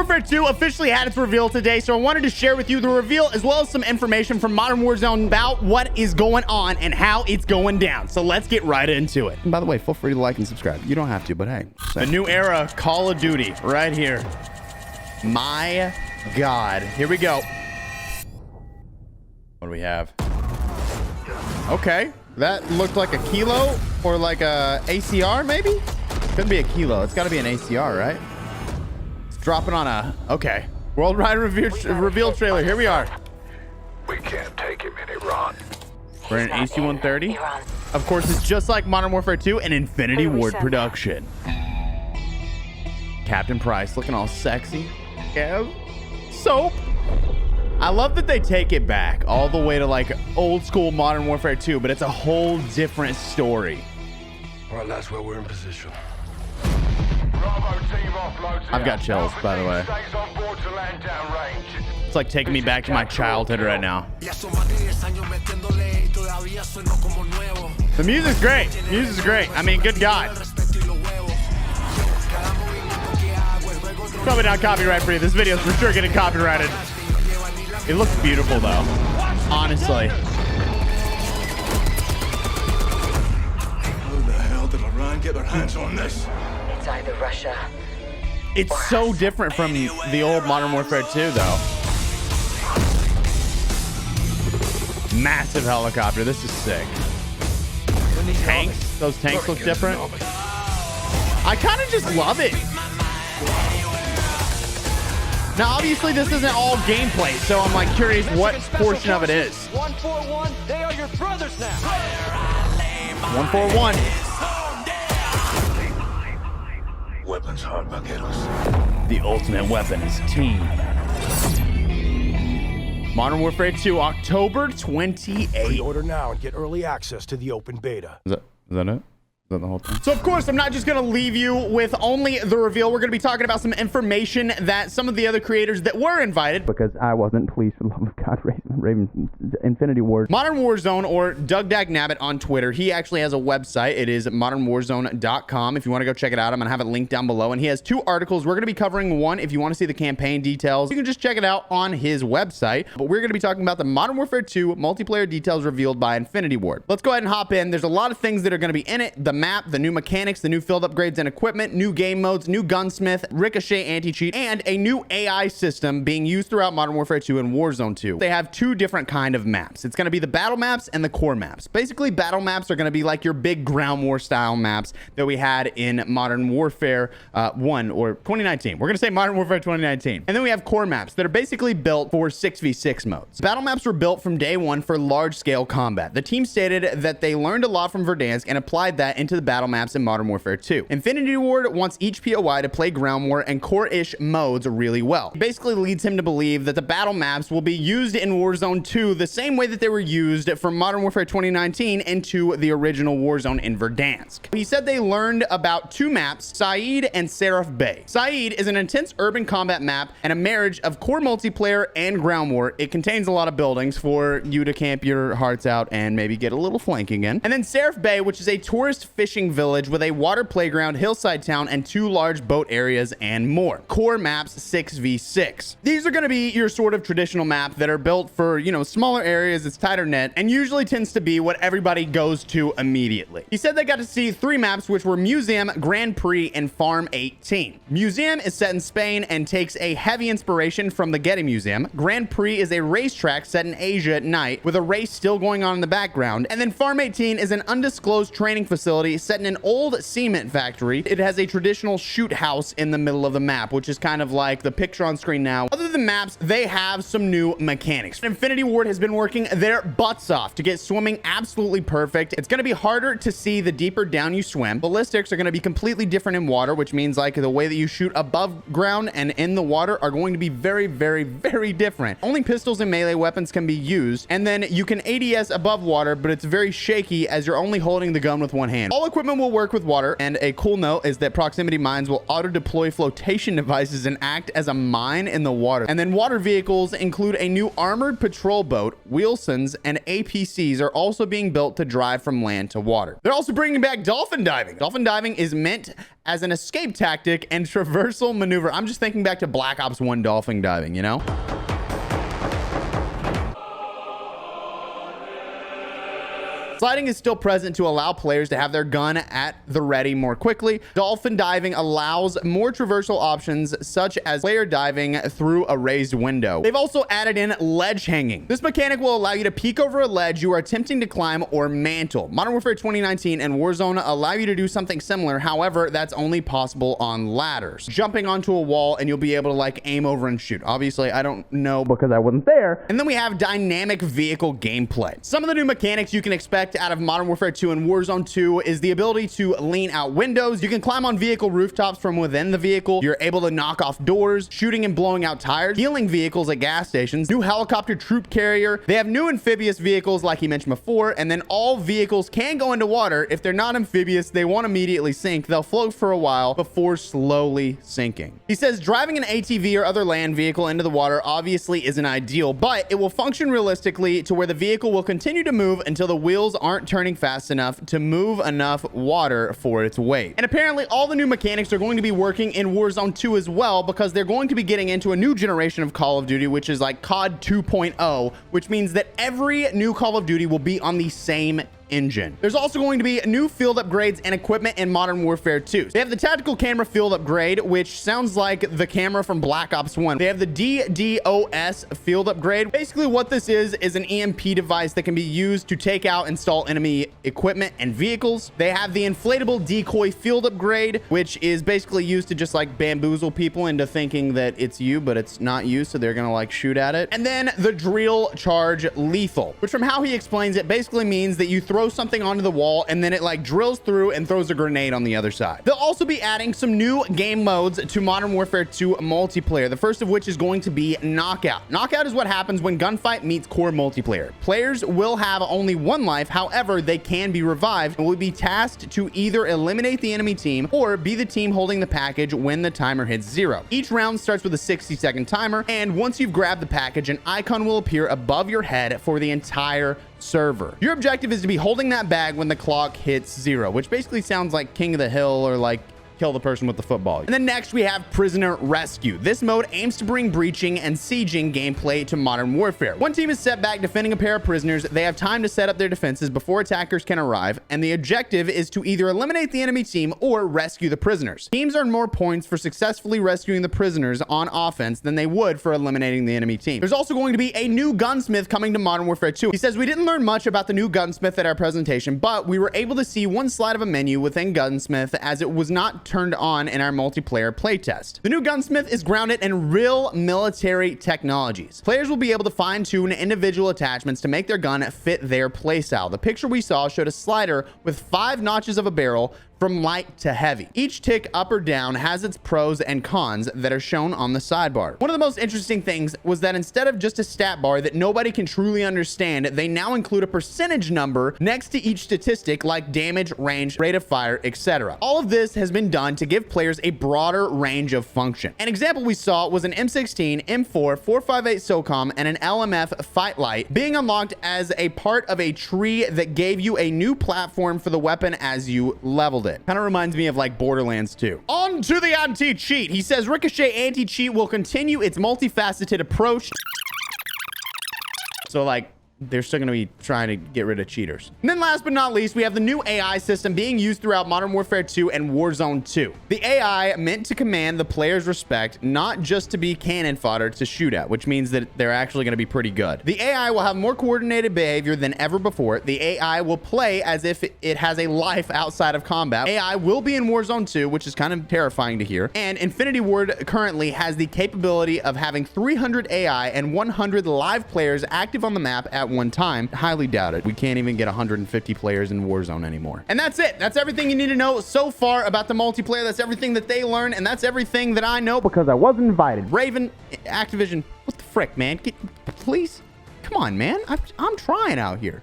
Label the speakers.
Speaker 1: Warfare 2 officially had its reveal today, so I wanted to share with you the reveal as well as some information from Modern Warzone about what is going on and how it's going down. So let's get right into it. And by the way, feel free to like and subscribe. You don't have to, but hey. A new era, Call of Duty, right here. My God. Here we go. What do we have? Okay. That looked like a kilo or like a ACR, maybe? Couldn't be a kilo. It's got to be an ACR, right? It's dropping on a... Okay. Worldwide reveal trailer. Here we are.
Speaker 2: We can't take him in Iran.
Speaker 1: We're in an AC-130. Of course, it's just like Modern Warfare 2 and Infinity Ward production. Captain Price looking all sexy. Yeah. Soap. I love that they take it back all the way to like old school Modern Warfare 2, but it's a whole different story.
Speaker 2: All right, that's where we're in position.
Speaker 1: I've got chills, by the way. It's like taking me back to my childhood right now. The music's great. The music's great. I mean, good God. Probably not copyright free. This video is for sure getting copyrighted. It looks beautiful though, honestly.
Speaker 2: How the hell did Iran get their hands on this?
Speaker 3: It's either Russia.
Speaker 1: It's so different from the old Modern Warfare 2 though. Massive helicopter. This is sick. Tanks. Those tanks look different. I kind of just love it. Now, obviously, this isn't all gameplay, so I'm like curious what portion of it is.
Speaker 4: 141, they are your brothers now.
Speaker 1: 141.
Speaker 2: Weapons hard, vaqueros.
Speaker 1: The ultimate weapon is team. Modern Warfare 2, October 28th.
Speaker 4: Pre-order now and get early access to the open beta.
Speaker 1: Is that it? The whole thing. So of course I'm not just gonna leave you with only the reveal. We're gonna be talking about some information that some of the other creators that were invited, because I wasn't, pleased for the love of God, Raven Infinity Ward. Modern Warzone, or Doug Dagnabbit on Twitter, he actually has a website. It is modernwarzone.com. If you want to go check it out, I'm gonna have it linked down below, and he has 2 articles. We're gonna be covering one. If you want to see the campaign details, you can just check it out on his website, but we're gonna be talking about the Modern Warfare 2 multiplayer details revealed by Infinity Ward. Let's go ahead and hop in. There's a lot of things that are gonna be in it. The map, the new mechanics, the new field upgrades and equipment, new game modes, new gunsmith, ricochet anti-cheat, and a new AI system being used throughout Modern Warfare 2 and Warzone 2. They have 2 different kind of maps. It's going to be the battle maps and the core maps. Basically, battle maps are going to be like your big ground war style maps that we had in Modern Warfare 1 or 2019. We're going to say Modern Warfare 2019. And then we have core maps that are basically built for 6v6 modes. Battle maps were built from day one for large scale combat. The team stated that they learned a lot from Verdansk and applied that into the battle maps in Modern Warfare 2. Infinity Ward wants each POI to play ground war and core-ish modes really well. It basically leads him to believe that the battle maps will be used in Warzone 2 the same way that they were used from Modern Warfare 2019 into the original Warzone in Verdansk. He said they learned about 2 maps, Saeed and Seraph Bay. Saeed is an intense urban combat map and a marriage of core multiplayer and ground war. It contains a lot of buildings for you to camp your hearts out and maybe get a little flanking in. And then Seraph Bay, which is a tourist fishing village with a water playground, hillside town, and 2 large boat areas and more. Core maps 6v6. These are going to be your sort of traditional map that are built for, you know, smaller areas, it's tighter knit, and usually tends to be what everybody goes to immediately. He said they got to see 3 maps, which were Museum, Grand Prix, and Farm 18. Museum is set in Spain and takes a heavy inspiration from the Getty Museum. Grand Prix is a racetrack set in Asia at night with a race still going on in the background. And then Farm 18 is an undisclosed training facility set in an old cement factory. It has a traditional shoot house in the middle of the map, which is kind of like the picture on screen now. Other than maps, they have some new mechanics. Infinity Ward has been working their butts off to get swimming absolutely perfect. It's going to be harder to see the deeper down you swim. Ballistics are going to be completely different in water, which means like the way that you shoot above ground and in the water are going to be very, very, very different. Only pistols and melee weapons can be used, and then you can ADS above water, but it's very shaky as you're only holding the gun with one hand, game. All equipment will work with water, and a cool note is that proximity mines will auto-deploy flotation devices and act as a mine in the water. And then water vehicles include a new armored patrol boat. Wilsons and APCs are also being built to drive from land to water. They're also bringing back dolphin diving. Dolphin diving is meant as an escape tactic and traversal maneuver. I'm just thinking back to Black Ops 1 dolphin diving, you know? Sliding is still present to allow players to have their gun at the ready more quickly. Dolphin diving allows more traversal options, such as player diving through a raised window. They've also added in ledge hanging. This mechanic will allow you to peek over a ledge you are attempting to climb or mantle. Modern Warfare 2019 and Warzone allow you to do something similar. However, that's only possible on ladders. Jumping onto a wall and you'll be able to like aim over and shoot. Obviously, I don't know because I wasn't there. And then we have dynamic vehicle gameplay. Some of the new mechanics you can expect out of Modern Warfare 2 and Warzone 2 is the ability to lean out windows. You can climb on vehicle rooftops from within the vehicle. You're able to knock off doors, shooting and blowing out tires, healing vehicles at gas stations, new helicopter troop carrier. They have new amphibious vehicles like he mentioned before, and then all vehicles can go into water. If they're not amphibious, they won't immediately sink. They'll float for a while before slowly sinking. He says driving an ATV or other land vehicle into the water obviously isn't ideal, but it will function realistically to where the vehicle will continue to move until the wheels aren't turning fast enough to move enough water for its weight. And apparently all the new mechanics are going to be working in Warzone 2 as well, because they're going to be getting into a new generation of Call of Duty, which is like COD 2.0, which means that every new Call of Duty will be on the same engine. There's also going to be new field upgrades and equipment in Modern Warfare 2. They have the tactical camera field upgrade, which sounds like the camera from Black Ops 1. They have the DDoS field upgrade. Basically what this is an EMP device that can be used to take out, install enemy equipment and vehicles. They have the inflatable decoy field upgrade, which is basically used to just like bamboozle people into thinking that it's you, but it's not you, so they're gonna like shoot at it. And then the drill charge lethal, which from how he explains it basically means that you throw something onto the wall and then it like drills through and throws a grenade on the other side. They'll also be adding some new game modes to Modern Warfare 2 multiplayer, the first of which is going to be knockout. Knockout is what happens when gunfight meets core multiplayer. Players will have only one life, however they can be revived and will be tasked to either eliminate the enemy team or be the team holding the package when the timer hits 0. Each round starts with a 60-second timer, and once you've grabbed the package, an icon will appear above your head for the entire server. Your objective is to be holding that bag when the clock hits 0, which basically sounds like King of the Hill or like kill the person with the football. And then next we have Prisoner Rescue. This mode aims to bring breaching and sieging gameplay to Modern Warfare. One team is set back defending a pair of prisoners. They have time to set up their defenses before attackers can arrive, and the objective is to either eliminate the enemy team or rescue the prisoners. Teams earn more points for successfully rescuing the prisoners on offense than they would for eliminating the enemy team. There's also going to be a new gunsmith coming to Modern Warfare 2. He says, we didn't learn much about the new gunsmith at our presentation, but we were able to see one slide of a menu within gunsmith as it was not turned on in our multiplayer playtest. The new gunsmith is grounded in real military technologies. Players will be able to fine-tune individual attachments to make their gun fit their playstyle. The picture we saw showed a slider with 5 notches of a barrel from light to heavy. Each tick up or down has its pros and cons that are shown on the sidebar. One of the most interesting things was that instead of just a stat bar that nobody can truly understand, they now include a percentage number next to each statistic like damage, range, rate of fire, etc. All of this has been done to give players a broader range of function. An example we saw was an M16, M4, 458 SOCOM, and an LMF Fight Light being unlocked as a part of a tree that gave you a new platform for the weapon as you leveled it. Kind of reminds me of like Borderlands 2. On to the anti-cheat. He says Ricochet anti-cheat will continue its multifaceted approach. So like they're still going to be trying to get rid of cheaters. And then last but not least, we have the new AI system being used throughout Modern Warfare 2 and Warzone 2. The AI meant to command the player's respect, not just to be cannon fodder to shoot at, which means that they're actually going to be pretty good. The AI will have more coordinated behavior than ever before. The AI will play as if it has a life outside of combat. AI will be in Warzone 2, which is kind of terrifying to hear. And Infinity Ward currently has the capability of having 300 AI and 100 live players active on the map at one time. Highly doubt it. We can't even get 150 players in Warzone anymore. And that's it. That's everything you need to know so far about the multiplayer. That's everything that they learned, and that's everything that I know because I wasn't invited. Raven, Activision, what the frick, man? Please? Come on, man. I'm trying out here.